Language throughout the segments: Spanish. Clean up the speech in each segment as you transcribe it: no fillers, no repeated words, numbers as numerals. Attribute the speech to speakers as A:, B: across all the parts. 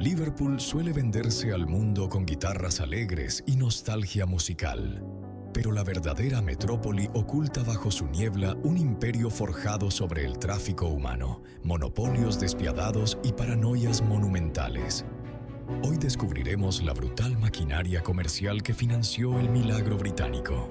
A: Liverpool suele venderse al mundo con guitarras alegres y nostalgia musical. Pero la verdadera metrópoli oculta bajo su niebla un imperio forjado sobre el tráfico humano, monopolios despiadados y paranoias monumentales. Hoy descubriremos la brutal maquinaria comercial que financió el milagro británico.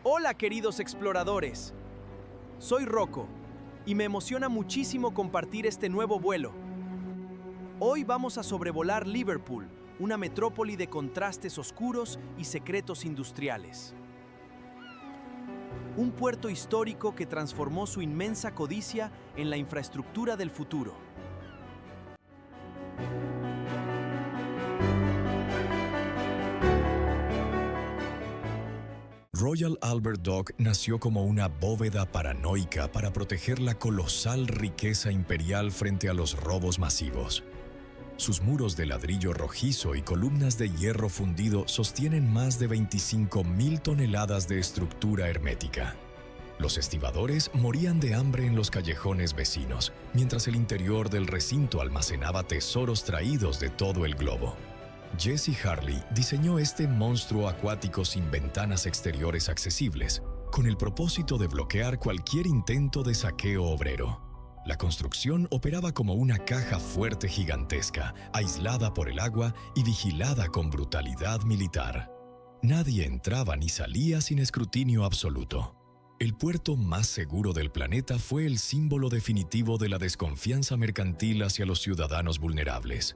B: Hola, queridos exploradores. Soy Rocco y me emociona muchísimo compartir este nuevo vuelo. Hoy vamos a sobrevolar Liverpool, una metrópoli de contrastes oscuros y secretos industriales. Un puerto histórico que transformó su inmensa codicia en la infraestructura del futuro.
A: Royal Albert Dock nació como una bóveda paranoica para proteger la colosal riqueza imperial frente a los robos masivos. Sus muros de ladrillo rojizo y columnas de hierro fundido sostienen más de 25.000 toneladas de estructura hermética. Los estibadores morían de hambre en los callejones vecinos, mientras el interior del recinto almacenaba tesoros traídos de todo el globo. Jesse Harley diseñó este monstruo acuático sin ventanas exteriores accesibles, con el propósito de bloquear cualquier intento de saqueo obrero. La construcción operaba como una caja fuerte gigantesca, aislada por el agua y vigilada con brutalidad militar. Nadie entraba ni salía sin escrutinio absoluto. El puerto más seguro del planeta fue el símbolo definitivo de la desconfianza mercantil hacia los ciudadanos vulnerables.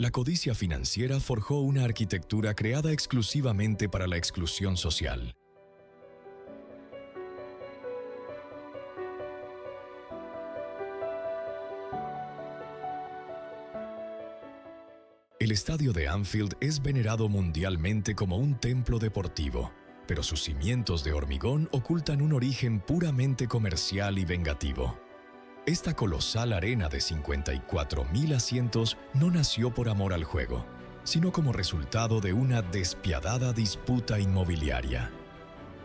A: La codicia financiera forjó una arquitectura creada exclusivamente para la exclusión social. El estadio de Anfield es venerado mundialmente como un templo deportivo, pero sus cimientos de hormigón ocultan un origen puramente comercial y vengativo. Esta colosal arena de 54.000 asientos no nació por amor al juego, sino como resultado de una despiadada disputa inmobiliaria.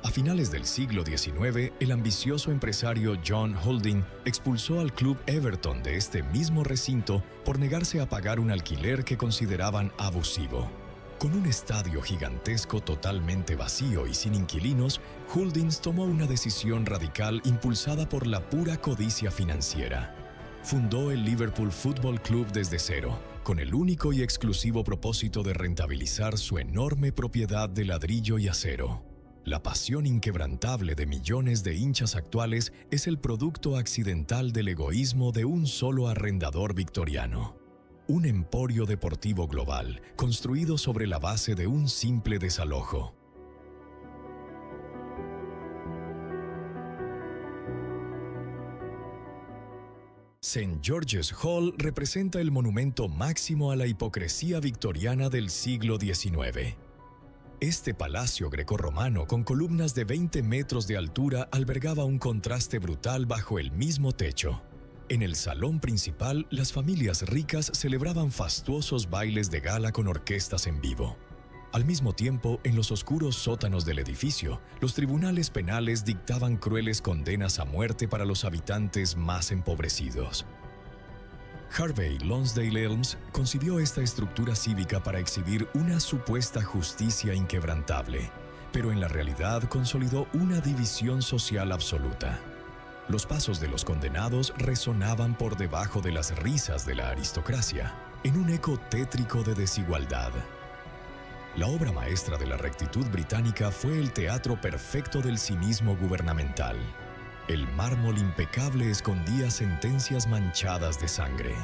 A: A finales del siglo XIX, el ambicioso empresario John Holding expulsó al club Everton de este mismo recinto por negarse a pagar un alquiler que consideraban abusivo. Con un estadio gigantesco totalmente vacío y sin inquilinos, Holdings tomó una decisión radical impulsada por la pura codicia financiera. Fundó el Liverpool Football Club desde cero, con el único y exclusivo propósito de rentabilizar su enorme propiedad de ladrillo y acero. La pasión inquebrantable de millones de hinchas actuales es el producto accidental del egoísmo de un solo arrendador victoriano. Un emporio deportivo global, construido sobre la base de un simple desalojo. St. George's Hall representa el monumento máximo a la hipocresía victoriana del siglo XIX. Este palacio grecorromano con columnas de 20 metros de altura albergaba un contraste brutal bajo el mismo techo. En el salón principal, las familias ricas celebraban fastuosos bailes de gala con orquestas en vivo. Al mismo tiempo, en los oscuros sótanos del edificio, los tribunales penales dictaban crueles condenas a muerte para los habitantes más empobrecidos. Harvey Lonsdale Elms concibió esta estructura cívica para exhibir una supuesta justicia inquebrantable, pero en la realidad consolidó una división social absoluta. Los pasos de los condenados resonaban por debajo de las risas de la aristocracia, en un eco tétrico de desigualdad. La obra maestra de la rectitud británica fue el teatro perfecto del cinismo gubernamental. El mármol impecable escondía sentencias manchadas de sangre.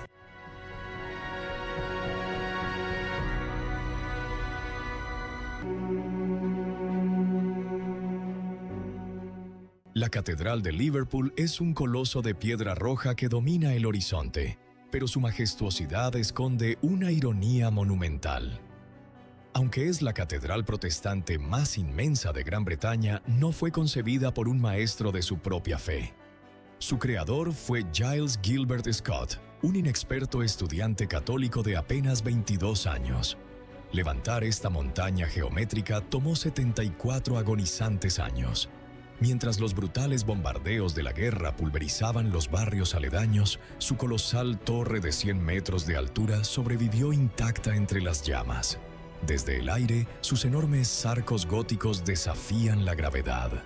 A: La Catedral de Liverpool es un coloso de piedra roja que domina el horizonte, pero su majestuosidad esconde una ironía monumental. Aunque es la catedral protestante más inmensa de Gran Bretaña, no fue concebida por un maestro de su propia fe. Su creador fue Giles Gilbert Scott, un inexperto estudiante católico de apenas 22 años. Levantar esta montaña geométrica tomó 74 agonizantes años. Mientras los brutales bombardeos de la guerra pulverizaban los barrios aledaños, su colosal torre de 100 metros de altura sobrevivió intacta entre las llamas. Desde el aire, sus enormes arcos góticos desafían la gravedad.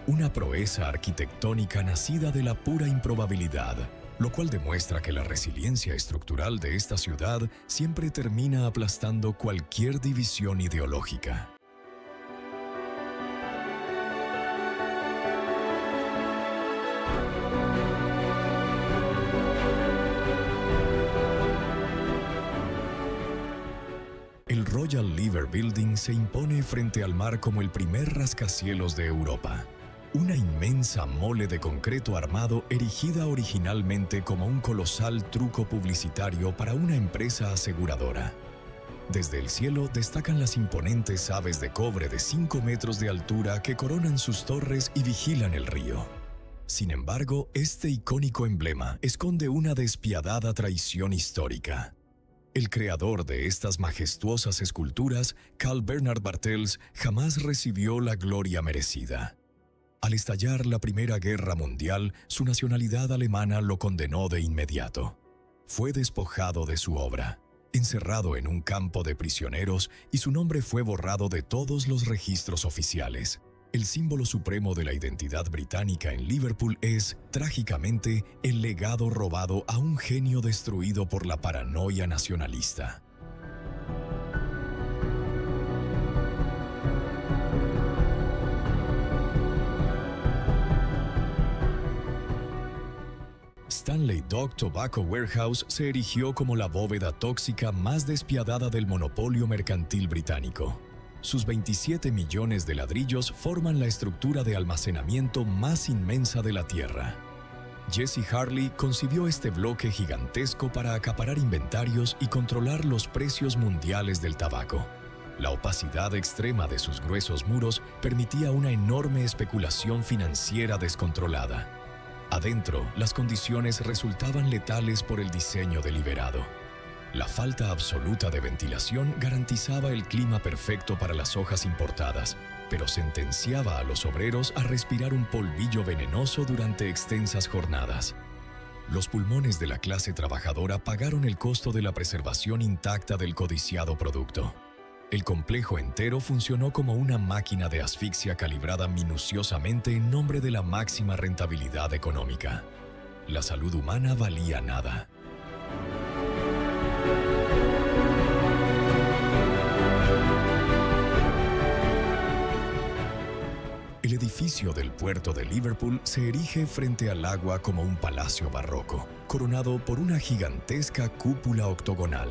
A: Una proeza arquitectónica nacida de la pura improbabilidad, lo cual demuestra que la resiliencia estructural de esta ciudad siempre termina aplastando cualquier división ideológica. El Royal Liver Building se impone frente al mar como el primer rascacielos de Europa. Una inmensa mole de concreto armado erigida originalmente como un colosal truco publicitario para una empresa aseguradora. Desde el cielo destacan las imponentes aves de cobre de 5 metros de altura que coronan sus torres y vigilan el río. Sin embargo, este icónico emblema esconde una despiadada traición histórica. El creador de estas majestuosas esculturas, Carl Bernhard Bartels, jamás recibió la gloria merecida. Al estallar la Primera Guerra Mundial, su nacionalidad alemana lo condenó de inmediato. Fue despojado de su obra, encerrado en un campo de prisioneros y su nombre fue borrado de todos los registros oficiales. El símbolo supremo de la identidad británica en Liverpool es, trágicamente, el legado robado a un genio destruido por la paranoia nacionalista. Stanley Dock Tobacco Warehouse se erigió como la bóveda tóxica más despiadada del monopolio mercantil británico. Sus 27 millones de ladrillos forman la estructura de almacenamiento más inmensa de la Tierra. Jesse Harley concibió este bloque gigantesco para acaparar inventarios y controlar los precios mundiales del tabaco. La opacidad extrema de sus gruesos muros permitía una enorme especulación financiera descontrolada. Adentro, las condiciones resultaban letales por el diseño deliberado. La falta absoluta de ventilación garantizaba el clima perfecto para las hojas importadas, pero sentenciaba a los obreros a respirar un polvillo venenoso durante extensas jornadas. Los pulmones de la clase trabajadora pagaron el costo de la preservación intacta del codiciado producto. El complejo entero funcionó como una máquina de asfixia calibrada minuciosamente en nombre de la máxima rentabilidad económica. La salud humana valía nada. El edificio del puerto de Liverpool se erige frente al agua como un palacio barroco, coronado por una gigantesca cúpula octogonal.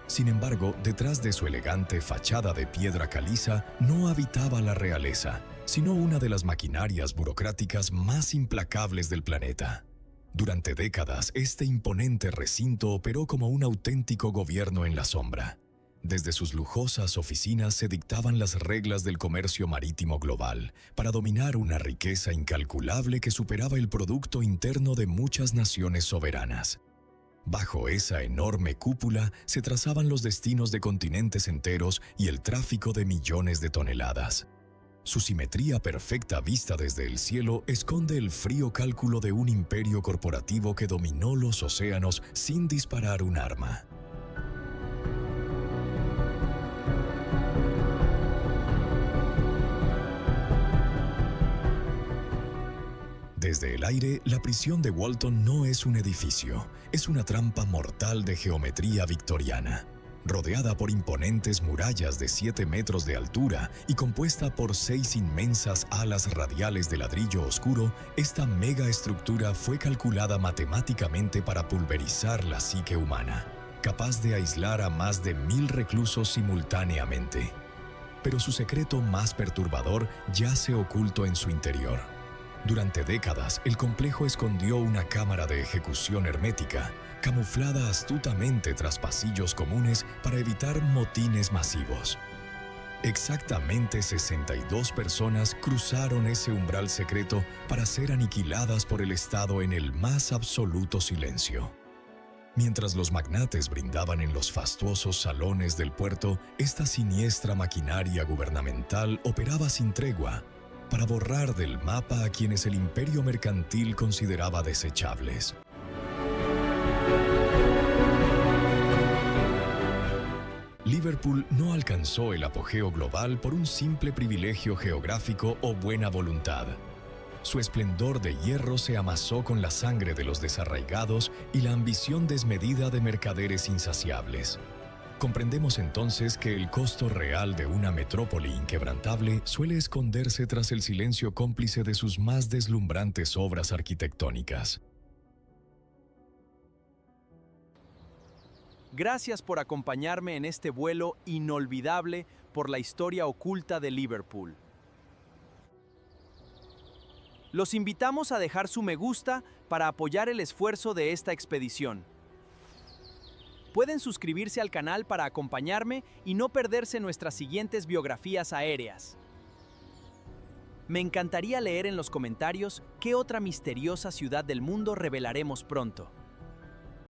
A: Sin embargo, detrás de su elegante fachada de piedra caliza no habitaba la realeza, sino una de las maquinarias burocráticas más implacables del planeta. Durante décadas, este imponente recinto operó como un auténtico gobierno en la sombra. Desde sus lujosas oficinas se dictaban las reglas del comercio marítimo global, para dominar una riqueza incalculable que superaba el producto interno de muchas naciones soberanas. Bajo esa enorme cúpula se trazaban los destinos de continentes enteros y el tráfico de millones de toneladas. Su simetría perfecta vista desde el cielo esconde el frío cálculo de un imperio corporativo que dominó los océanos sin disparar un arma. Desde el aire, la prisión de Walton no es un edificio, es una trampa mortal de geometría victoriana. Rodeada por imponentes murallas de 7 metros de altura y compuesta por 6 inmensas alas radiales de ladrillo oscuro, esta megaestructura fue calculada matemáticamente para pulverizar la psique humana, capaz de aislar a más de 1000 reclusos simultáneamente. Pero su secreto más perturbador yace oculto en su interior. Durante décadas, el complejo escondió una cámara de ejecución hermética, camuflada astutamente tras pasillos comunes para evitar motines masivos. Exactamente 62 personas cruzaron ese umbral secreto para ser aniquiladas por el Estado en el más absoluto silencio. Mientras los magnates brindaban en los fastuosos salones del puerto, esta siniestra maquinaria gubernamental operaba sin tregua, para borrar del mapa a quienes el imperio mercantil consideraba desechables. Liverpool no alcanzó el apogeo global por un simple privilegio geográfico o buena voluntad. Su esplendor de hierro se amasó con la sangre de los desarraigados y la ambición desmedida de mercaderes insaciables. Comprendemos entonces que el costo real de una metrópoli inquebrantable suele esconderse tras el silencio cómplice de sus más deslumbrantes obras arquitectónicas.
B: Gracias por acompañarme en este vuelo inolvidable por la historia oculta de Liverpool. Los invitamos a dejar su me gusta para apoyar el esfuerzo de esta expedición. Pueden suscribirse al canal para acompañarme y no perderse nuestras siguientes biografías aéreas. Me encantaría leer en los comentarios qué otra misteriosa ciudad del mundo revelaremos pronto.